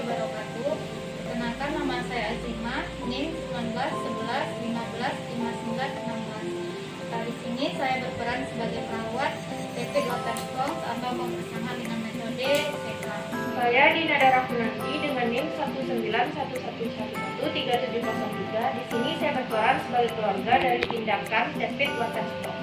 wabarakatuh. Perkenalkan, nama saya Azimah, NIM 1911155916. Di sini saya berperan sebagai perawat TP Dr. Strong atau bersama dengan metode TK. Saya Dina Darafunanti dengan NIM 19111137003. Di sini saya berperan sebagai keluarga dari tindakan TP Dr. Strong.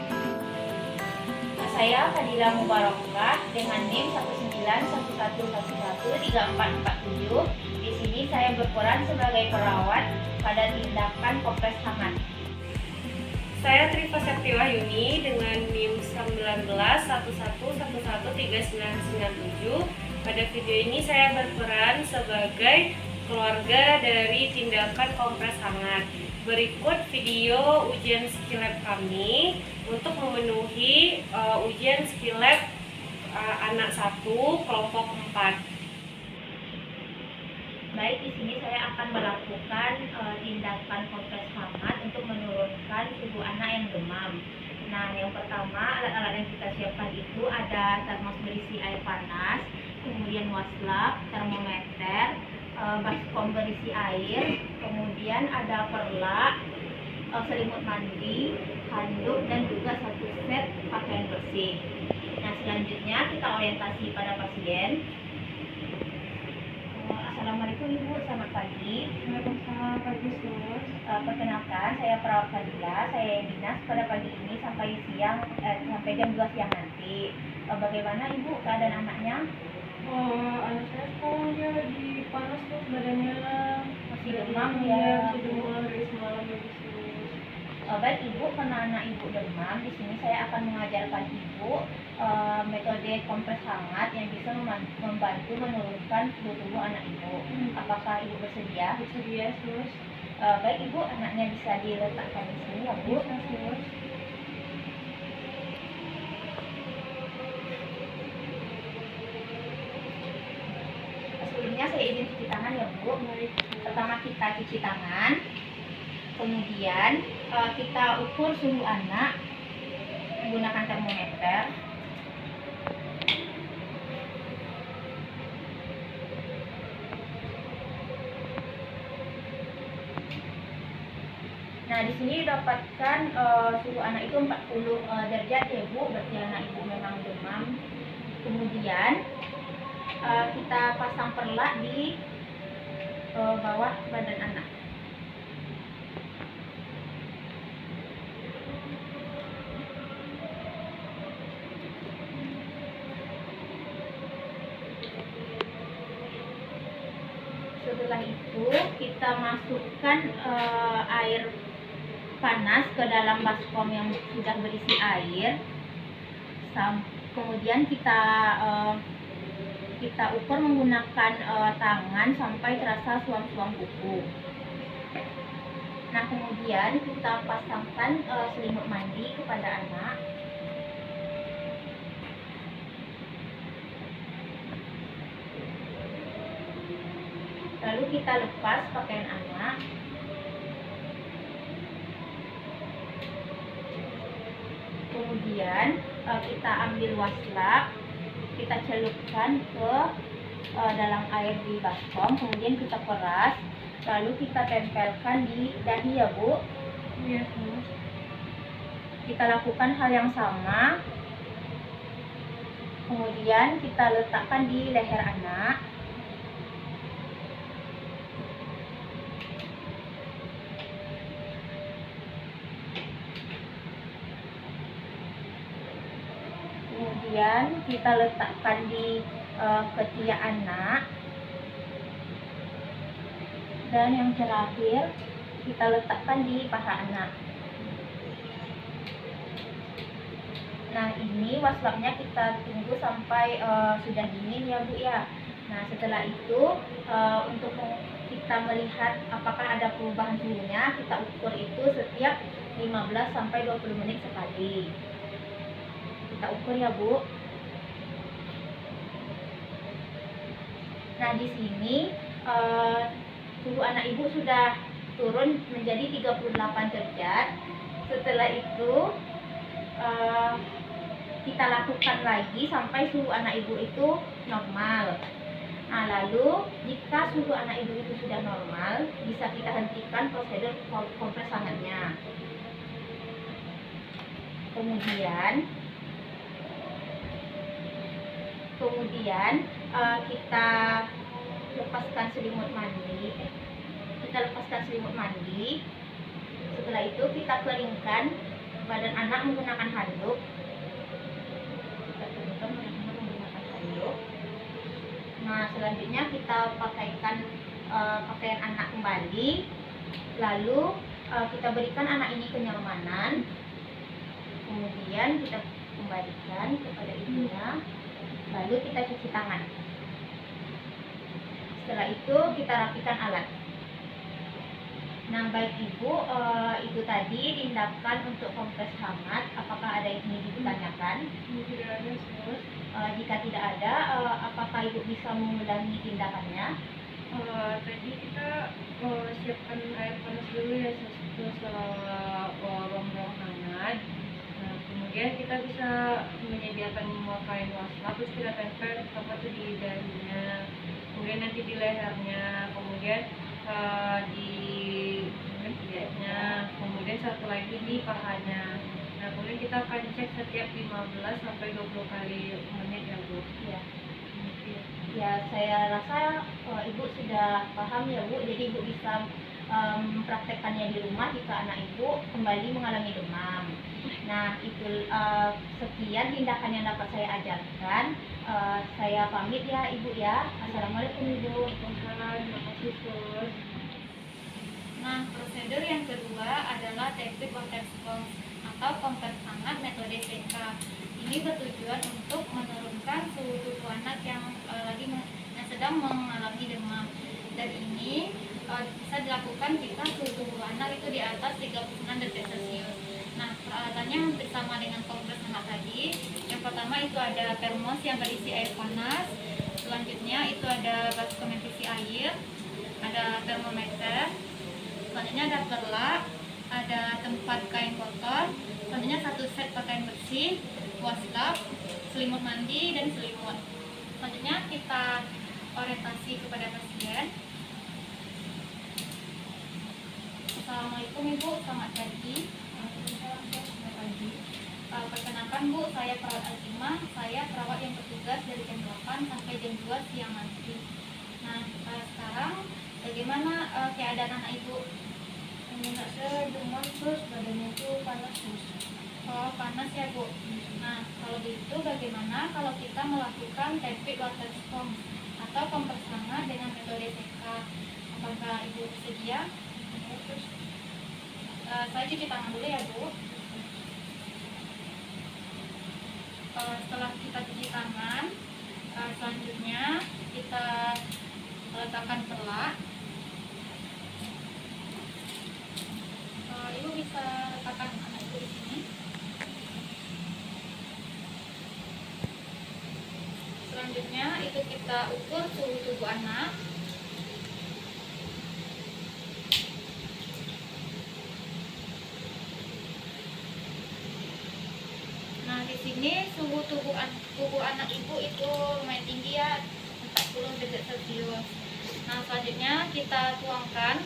Saya Fadila Mubarakah dengan NIM 191113447. Di sini saya berperan sebagai perawat pada tindakan Polres Hangat. Saya Trifa Septiwahyuni dengan NIM 1911113997. Pada video ini saya berperan sebagai keluarga dari tindakan kompres hangat. Berikut video ujian skill lab kami untuk memenuhi ujian skill lab anak 1 kelompok 4. Baik, di sini saya akan melakukan tindakan kompres hangat untuk menurunkan suhu anak yang demam. Nah, yang pertama, alat-alat yang kita siapkan itu ada termos berisi air panas, kemudian waslap, termometer, baskom berisi air, kemudian ada perlak, selimut mandi, handuk, dan juga satu set pakaian bersih. Nah, selanjutnya kita orientasi pada pasien. Assalamualaikum Ibu, selamat pagi. Waalaikumsalam, pagi Sus. Perkenalkan, saya perawat Fadila. Saya dinas pada pagi ini sampai siang, sampai jam 2 siang nanti. Bagaimana Ibu keadaan anaknya? Anak saya sekarang dia lagi panas tuh badannya, Masih demam ya? masih demam dari semalam ya Sus. Baik Ibu, karena anak Ibu demam, di sini saya akan mengajarkan Ibu metode kompres hangat yang bisa membantu menurunkan suhu tubuh anak Ibu. Apakah Ibu bersedia? Bersedia Sus. Baik Ibu, anaknya bisa diletakkan di sini ya Bu. Bisa Sus. Sebelumnya saya izin cuci tangan ya Bu. Baik. Pertama kita cuci tangan, kemudian kita ukur suhu anak menggunakan termometer. Nah, di sini didapatkan suhu anak itu 40 derajat ya Bu, berarti anak Ibu memang demam. Kemudian kita pasang perlak di bawah badan anak. Setelah itu kita masukkan air panas ke dalam baskom yang sudah berisi air. Kemudian kita ukur menggunakan tangan sampai terasa suam-suam kuku. Nah, kemudian kita pasangkan selimut mandi kepada anak. Lalu kita lepas pakaian anak. Kemudian kita ambil waslap, kita celupkan ke dalam air di baskom, kemudian kita peras, lalu kita tempelkan di dahi ya Bu. Iya Sus. Kita lakukan hal yang sama, kemudian kita letakkan di leher anak. Kemudian kita letakkan di ketiak anak, dan yang terakhir kita letakkan di paha anak. Nah, ini waslapnya kita tunggu sampai sudah dingin ya Bu ya. Nah, setelah itu untuk kita melihat apakah ada perubahan suhunya, kita ukur itu setiap 15 sampai 20 menit sekali. Kita ukur ya Bu. Nah, di sini suhu anak Ibu sudah turun menjadi 38 derajat. Setelah itu kita lakukan lagi sampai suhu anak Ibu itu normal. Nah, lalu jika suhu anak ibu itu sudah normal, bisa kita hentikan prosedur kompres hangatnya. Kemudian kita lepaskan selimut mandi. Setelah itu kita keringkan badan anak menggunakan handuk. Nah, selanjutnya kita pakaikan pakaian anak kembali. Lalu kita berikan anak ini kenyamanan. Kemudian kita kembalikan kepada ibunya. Lalu kita cuci tangan. Setelah itu kita rapikan alat. Nah, baik ibu, itu tadi tindakan untuk kompres hangat. Apakah ada yang ingin ditanyakan? Tidak ada, Sus. Jika tidak ada, apakah ibu bisa mengulangi tindakannya? Tadi kita siapkan air panas dulu ya, Sus, ruang-ruang hangat. Nah, kemudian kita bisa menyediakan kain waslap, terus kita tempel di dahinya, kemudian nanti di lehernya, kemudian di jarinya, kemudian satu lagi di pahanya. Nah, kemudian kita akan cek setiap 15 sampai 20 kali menit ya, Bu. Ya. Ya, saya rasa ibu sudah paham ya, Bu. Jadi ibu bisa mempraktekkannya di rumah jika anak ibu kembali mengalami demam. Nah, itu sekian tindakan yang dapat saya ajarkan. Saya pamit ya, Ibu ya. Assalamualaikum, Ibu. Terima kasih, Sus. Nah, prosedur yang kedua adalah Rapid Water Sponge atau kompres hangat metode CK. Ini bertujuan untuk menurunkan suhu tubuh anak yang sedang mengalami demam. Dan ini bisa dilakukan jika suhu tubuh anak itu di atas 39 derajat Celcius. Nah, peralatannya hampir sama dengan kompres hangat tadi. Yang pertama itu ada termos yang berisi air panas. Selanjutnya itu ada baskom yang berisi air, ada termometer. Selanjutnya ada perlak, ada tempat kain kotor. Selanjutnya satu set pakaian bersih, waslap, selimut mandi, dan selimut. Selanjutnya kita orientasi kepada pasien. Assalamualaikum Ibu, selamat pagi. Selamat pagi. Perkenalkan Bu, saya perawat Alkimah. Saya perawat yang bertugas dari jam 8 sampai jam 2 siang nanti. Nah, sekarang bagaimana keadaan anak Ibu? Anak saya demam, terus badannya itu panas, Sus. Oh, panas ya Bu. Nah, kalau begitu bagaimana kalau kita melakukan Rapid Water Sponge atau kompres hangat dengan metode CK? Apakah Ibu bersedia? Terus, saya cuci tangan dulu ya Bu. Setelah kita cuci tangan, selanjutnya kita letakkan perlak. Ibu bisa letakkan anak Ibu di sini. Selanjutnya itu kita ukur suhu tubuh anak. Nah, di sini suhu tubuh anak Ibu itu lumayan tinggi ya, 40 derajat Celcius. Nah, selanjutnya kita tuangkan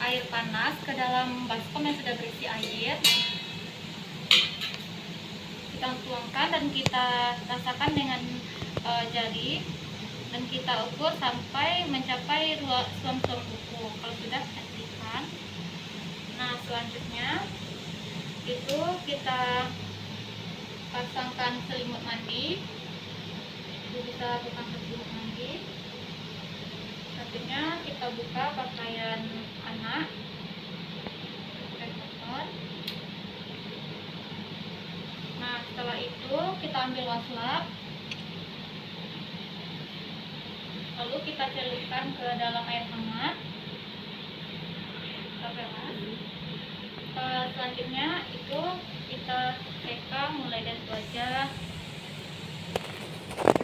air panas ke dalam baskom yang sudah berisi air. Kita tuangkan dan kita rasakan dengan jari dan kita ukur sampai mencapai suam-suam kuku. Kalau sudah, hentikan. Nah, selanjutnya itu kita pasangkan selimut mandi. Ibu bisa pasang selimut mandi. Selanjutnya kita buka pakaian anak, pakaian kotor. Nah, setelah itu kita ambil waslap, lalu kita celupkan ke dalam air hangat. Selanjutnya itu kita seka mulai dari wajah,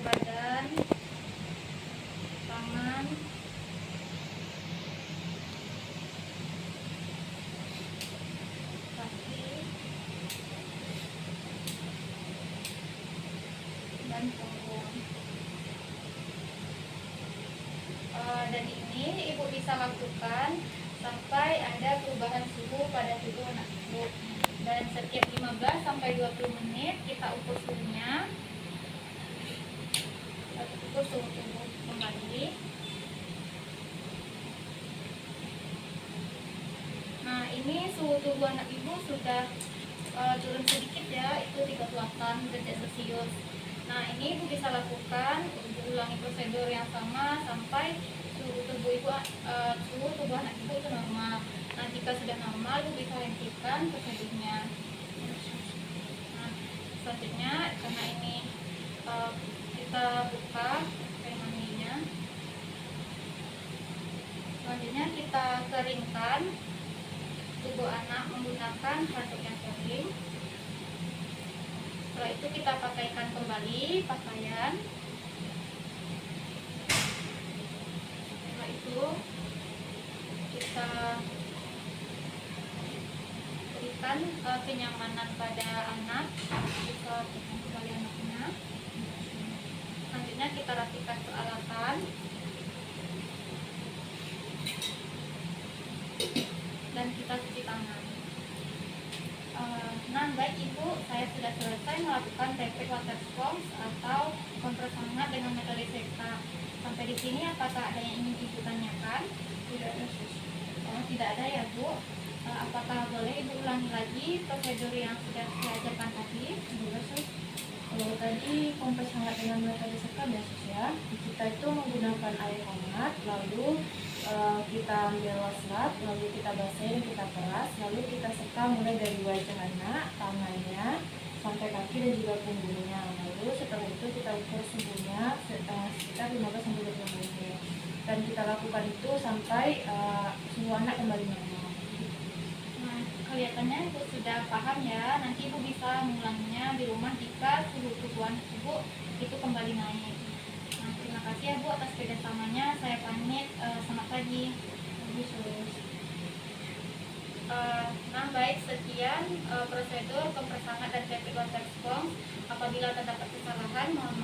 badan, tangan, kaki, dan punggung. 20 menit kita ukur suhunya. Kita ukur suhu tubuh kembali. Nah, ini suhu tubuh anak ibu sudah turun sedikit ya, itu 38 derajat Celcius. Nah, ini ibu bisa lakukan, ibu ulangi prosedur yang sama sampai suhu tubuh anak ibu itu normal. Nah, jika sudah normal, ibu bisa hentikan prosedurnya. Nah, selanjutnya karena ini kita buka air mandinya. Selanjutnya kita keringkan tubuh anak menggunakan handuk yang kering. Setelah itu kita pakaikan kembali pakaian. Setelah itu kita berikan kenyamanan pada anak, bisa kembali anaknya. Selanjutnya kita rapikan peralatan. Dan kita cuci tangan. Nah, baik ibu, saya sudah selesai melakukan teknik water sponge atau kompres hangat dengan metode Seka. Sampai di sini apakah ada yang ingin ibu tanyakan? Tidak ada. Oh, tidak ada ya bu. Apakah boleh ibu ulangi lagi prosedur yang sudah saya ajarkan tadi? Boleh, Sus. Kalau tadi kompres hangat dengan metode Seka ya, Sus ya. Kita itu menggunakan air hangat, lalu kita ambil waslap, lalu kita basahin, kita peras, lalu kita seka mulai dari wajah anak, tangannya, sampai kaki dan juga punggungnya. Lalu setelah itu kita ukur suhunya sekitar 15-20 menit. Dan kita lakukan itu sampai suhu anak kembali normal. Nah, kelihatannya ibu sudah paham ya. Nanti ibu bisa mengulanginya di rumah jika suhu tubuh anak ibu itu kembali naik. Nah, terima kasih ya bu atas kerjasamanya. Saya pamit. Selamat pagi. Nah, baik, sekian prosedur kompres hangat dan teknik water sponge. Apabila terdapat kesalahan, mohon